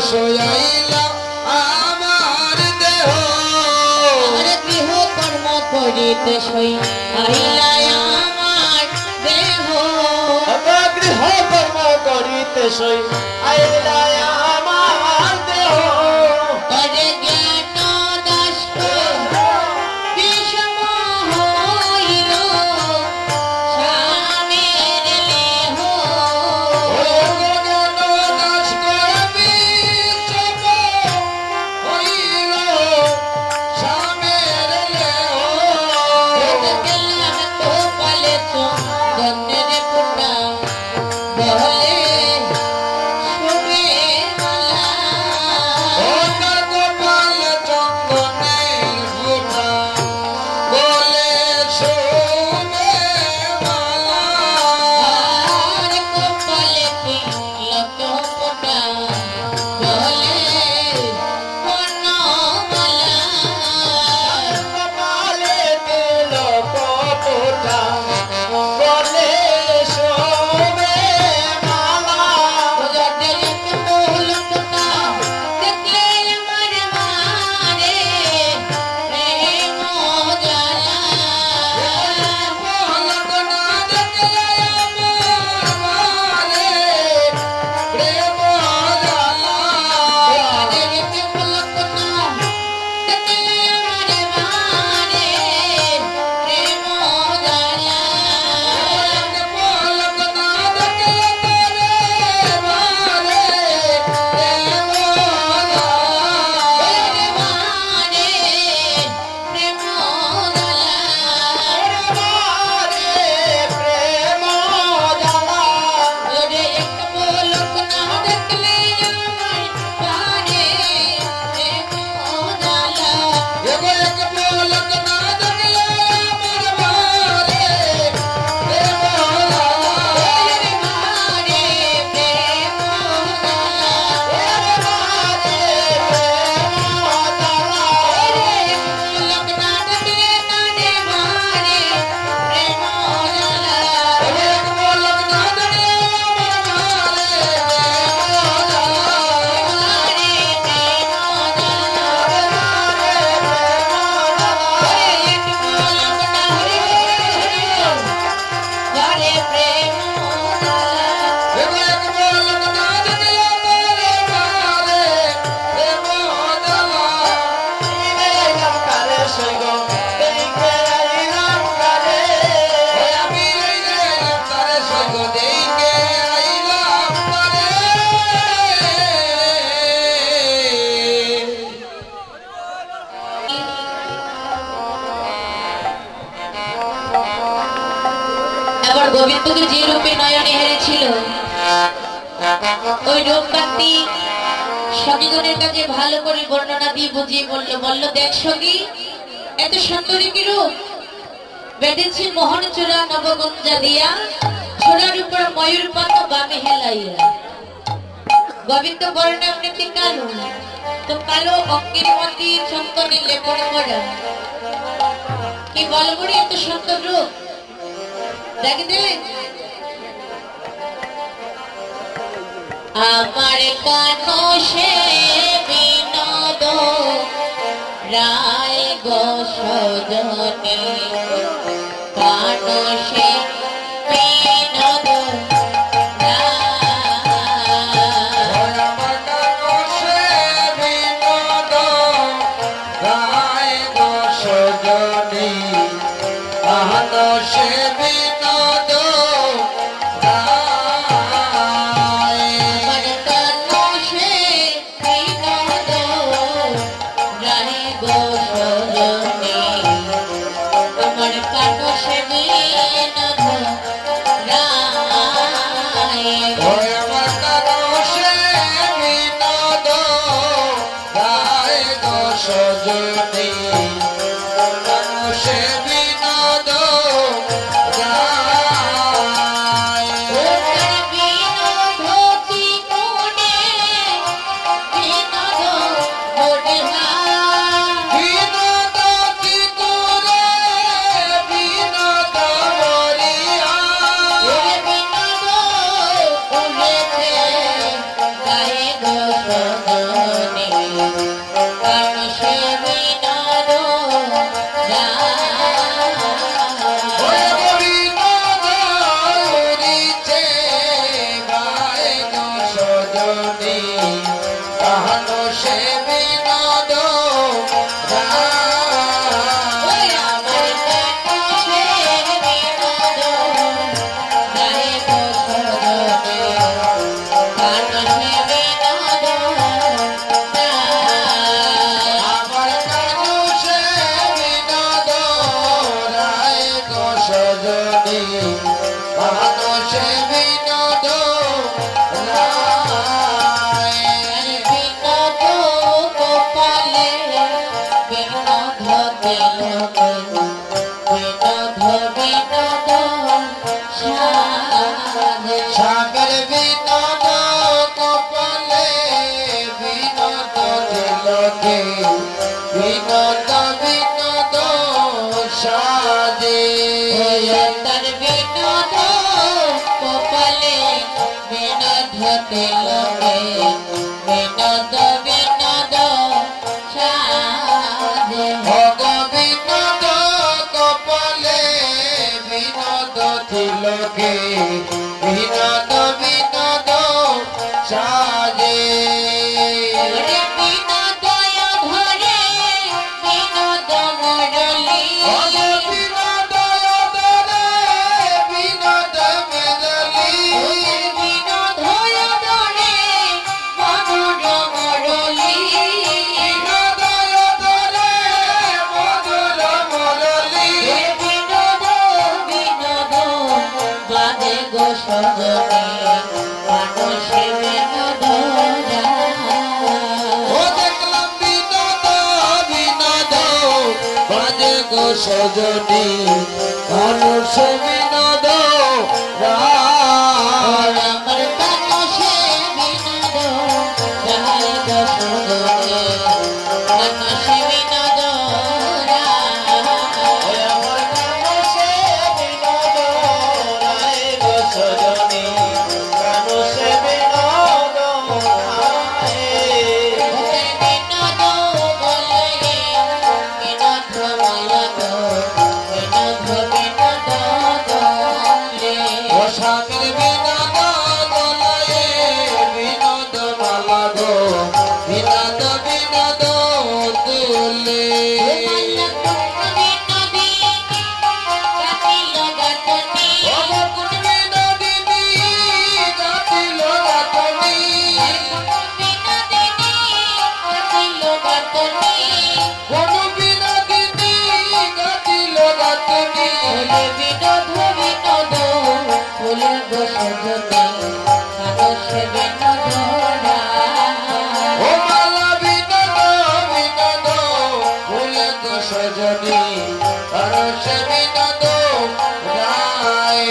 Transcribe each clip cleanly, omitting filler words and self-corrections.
সয়াইলা আমার দেহ আর গৃহ কর্ম করিতে সয়াইলা আমার দেহ গৃহ কর্ম করিতে সয়াইলা আমার দেহ করে জ্ঞান দাস বিষম হইল স্বামীর লেহ গেলাম গোপালে চন্দনের পুটা বলে শুভে মালা গোপাল চন্দনের ফুটা বলে শোভে মালা আর গোপালে তিলক পুটা বলে বনমালা কপালে তিলক ফোঁটা বলে শোভে মালা গোবিন্দকে যে রূপে নয়নে হেরেছিল ওই রূপকান্তি সখীগণের কাছে ভালো করে বর্ণনা দিয়ে বুঝিয়ে বলল দেখ সখী এত সুন্দরী কি রূপ বেঁধেছি মোহন চূড়া নবগঞ্জা দিয়া ছোড়ার উপর ময়ূর পাতা বামে হেলাইয়া গোবিন্দ বর্ণনা এমনিতে কালো তো কালো অঙ্কের মধ্যে চন্দনে লেপন করা কি বলবো রে এত সুন্দর রূপ দেখে আমার কানো সে বিনোদ রায় গো সজনে কানো সে বিনোদ Oh তিলকে বিনোদ বিনোদ সাজে তার বিনোদ কপালে বিনোদ তিলকে বিনোদ বিনোদ সাজে ভগ বিনোদ কপালে বিনোদ তিলকে বিনোদ বিনোদ সাজে বিনোদয় ধরে বিনোদ মুরলী বিনোদ মেদলি বিনোদয় ধরে মধুর মুরলী বিনোদয় ধরে মধুর মুরলী বিনোদ বিনোদ বাজে গো সজনে মানুষে বিনোদ ও দেখলাম বিনোদ বিনোদ বাজে গো সজনী মানুষ বিনোদ রায় আমার মানুষে বিনোদ রায় গো সজনে মানুষে বিনোদ রায় আমার মানুষে বিনোদ রায় গো সজনী মানুষ বিনোদ রায় বিনোদ বলে বিনোদ ময়গ বিনোদ বিনোদ বলে ও স্বামীর বিনোদ গলায় বিনোদ মালা গো বিনোদ বিনোদ তুলে বিনোদিনী গাতিল গাতনি কোন বিনোদিনী গাতিল গাতনি ও মালা বিনোদ বিনোদ ফুলে গো সজনী পরশ বিনোদ রায়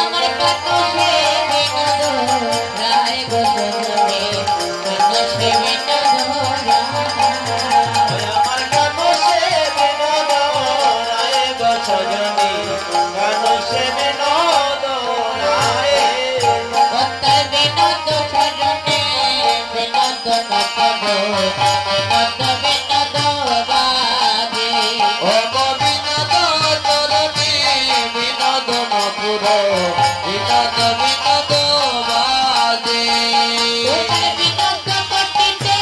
আমার মানুষে বিনোদ রায় গো সজনী মানুষ বিনোদ রায় ও গো বিনোদ তরণী বিনোদ মপুর বিনোদ বিনোদ বাজে ও বিনোদ গতিতে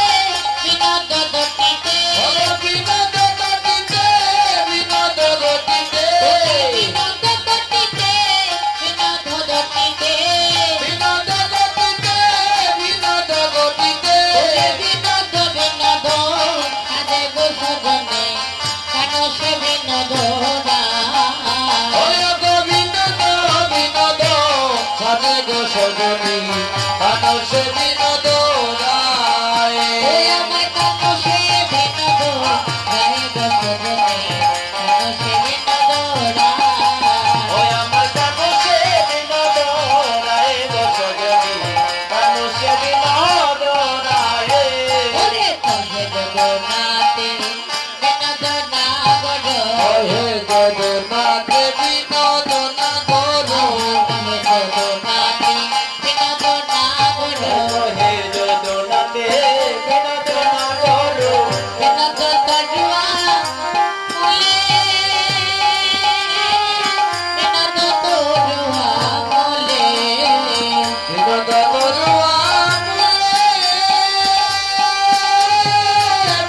বিনোদ গতিতে বিনোদ গতিতে বিনোদ গতিতে বিনোদ গতিতে ওরে গোবিন্দ বিনোদ সাজে গো সজনী মানুষ বিনোদ রায় ওই আমার মানুষে বিনোদ রায় গো সজনী মানুষ বিনোদ রায় হে জগন্নাথ বিনোদ না করো হে জগন্নাথ বিনোদ না করো বিনোদ করুয়া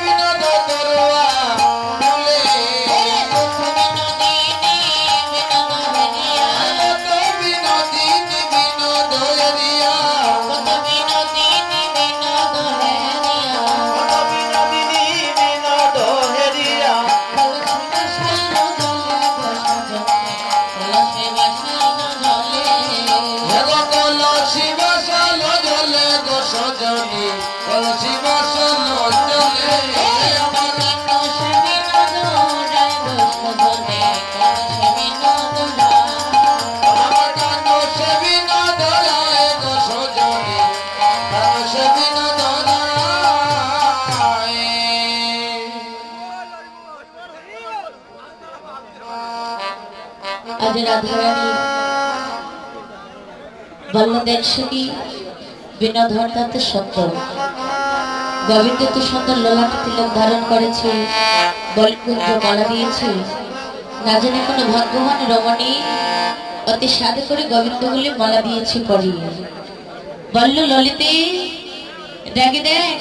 বিনোদ করুয়া রাজে রাধারানী বল্লদের সখী বিনোধর দত্ত সত্য গোবিন্দ তো সুন্দর ললাট তিলক ধারণ করেছে, বলকুঞ্জ মালা দিয়েছে। না জানি কোনো ভাগ্যবান রমণী অতি সাধে করে গোবিন্দ বলে মালা দিয়েছে পরিয়ে। বলল ললিতে দেখে দেখ,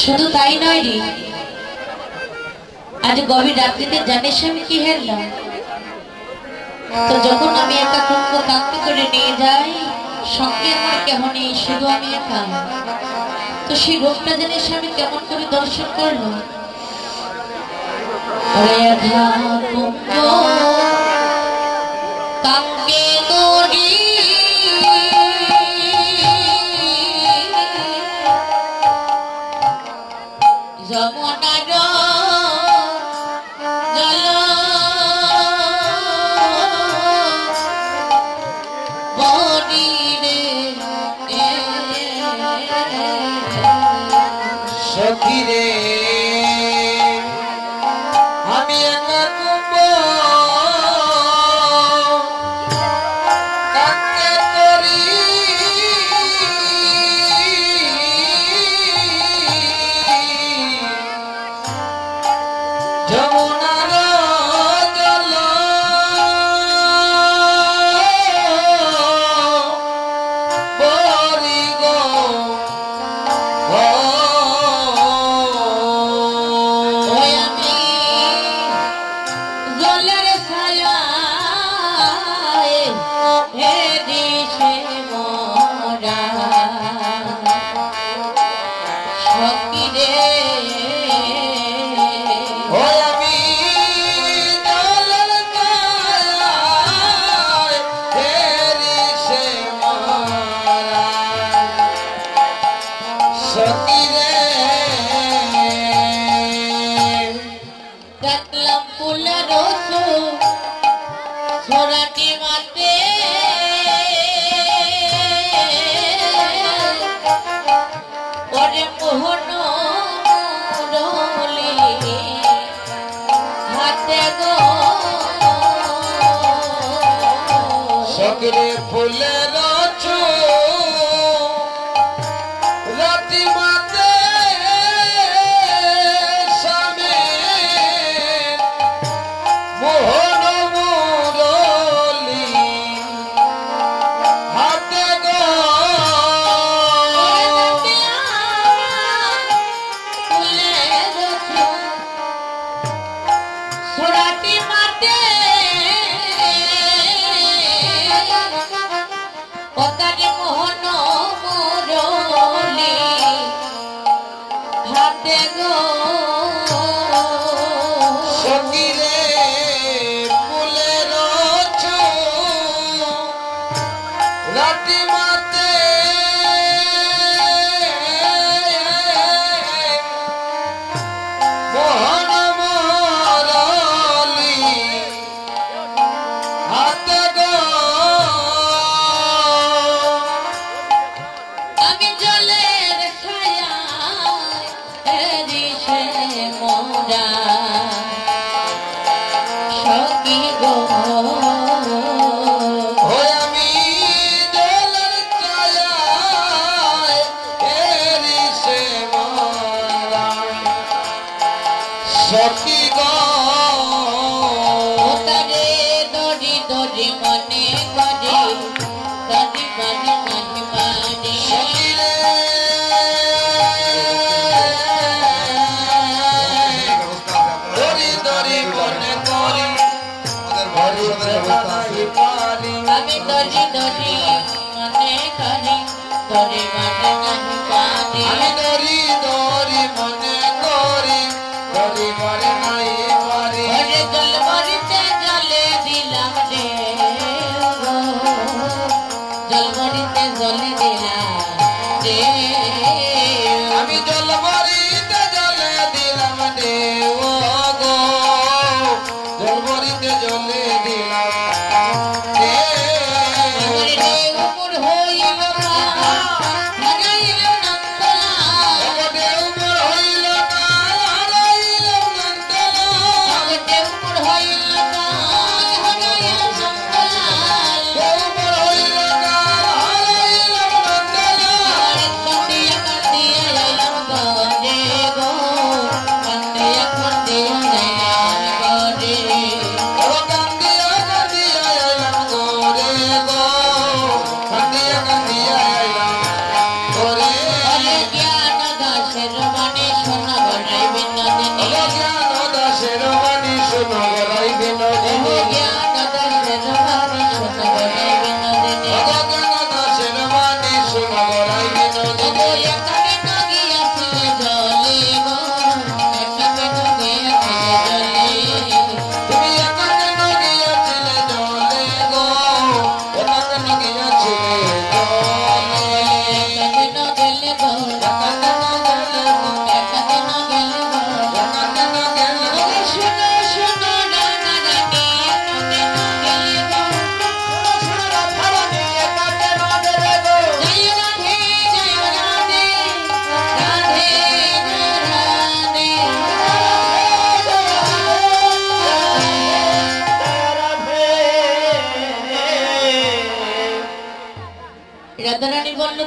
শুধু তাই নয় রে, আজ গভীর রাত্রিতে জানিস আমি কি হেরলাম? তো যখন আমি একা কুম্ভ কাঙ্ক্ষি করে নিয়ে যাই, সঙ্গে আমার কেহ নেই, শুধু আমি একা। তো সেই রূপটা জানিস আমি কেমন করে দর্শন করলো? কুম্ভ কাঙ্ক্ষে তোরি যমুনার জল বনিরে সখী রে আমি একা কুম্ভ কাকে করি যমুনার জল বরি গো আমি জলের ছায়ায় হে দিশে মোরা সখী রে আমি জলের ছায়ায় হেরি সে মারা সখী রে দেখলাম ফুলের ছোড়াটি মাতে ওরে মোহন মুরলি হাতে গো সখী রে ফুলের রাতি মাতে স্বামী মোহন মুরলি হাতে গো ছোড়াটি মাতে পতানি মোহন মুরলি হাতে গো সখী রে ফুলের রাতি মাতে মোহন মুরলি হাতে গো আমি জলের ছায়ায় দিশে মোরা সখী গো আমি জলের ছায়ায় হেরি সে মারা সখী গো ওতারে দড়ি দড়ি মনে করে দড়ি বাড়ি নাহি বাড়ি সখী রে দড়ি দড়ি মনে করি হরি নাই পারি আমি দড়ি দড়ি মনে করি দড়ি বাড়ি নাহি বাড়ি আমি দড়ি দড়ি মনে করি দড়ি মনে নাই পারি ওরে জল মরিতে জলে দিলাম রে গো, জল মরিতে জলে দিলাম রে আমি জল ভরিতে জলে দিলাম দেব গো জল ভরিতে জলে দিলাম আমার ঢেউ মোর হইল ভাগাইল নন্দলাল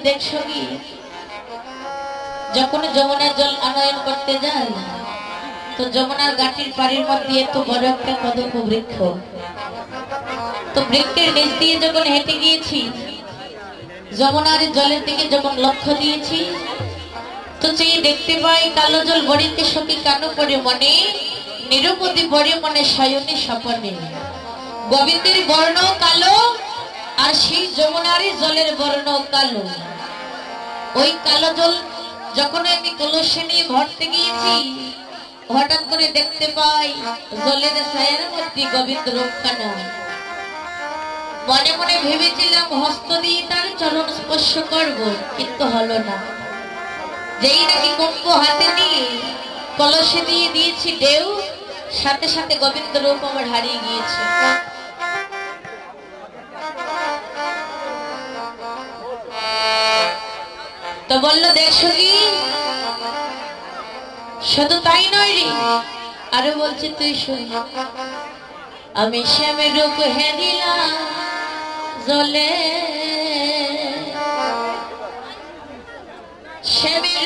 দেখছো কি যখন যমুনা জল আনয়ন করতে যায় তো যমুনার ঘাটির পাড়ির মধ্যে এত বড় একটা কদম্ব বৃক্ষ, তো বৃক্ষের নিচ দিয়ে যখন হেঁটে গিয়েছি যমুনার জলের দিকে যখন লক্ষ্য দিয়েছি তো চেয়ে দেখতে পাই কালো জল বড়িতে সখী কানো পড়ে মনে নিরুপতি বড়ে মনে সায়নে স্বপনে। গোবিন্দের বর্ণ কালো আর সেই যমুনার জলের বর্ণ কালো। ওই কালো জল যখন আমি কলসে নিয়ে ভরতে গিয়েছি হঠাৎ করে দেখতে পাই জলের ছায়ার মধ্যে গোবিন্দ রূপখানা। মনে মনে ভেবেছিলাম হস্ত দিয়ে তার চরণ স্পর্শ করব, কিন্তু হলো না। যেই নাকি কুঙ্কু হাতে নিয়ে কলসে দিয়ে দিয়েছি ঢেউ, সাথে সাথে গোবিন্দ রূপ আমার হারিয়ে গিয়েছে। তো বললো দেখছো কি, শুধু তাই নয় রে, আরো বলছে তুই শুন, আমি শ্যামের রূপ হেরিলাম জলে, শ্যামের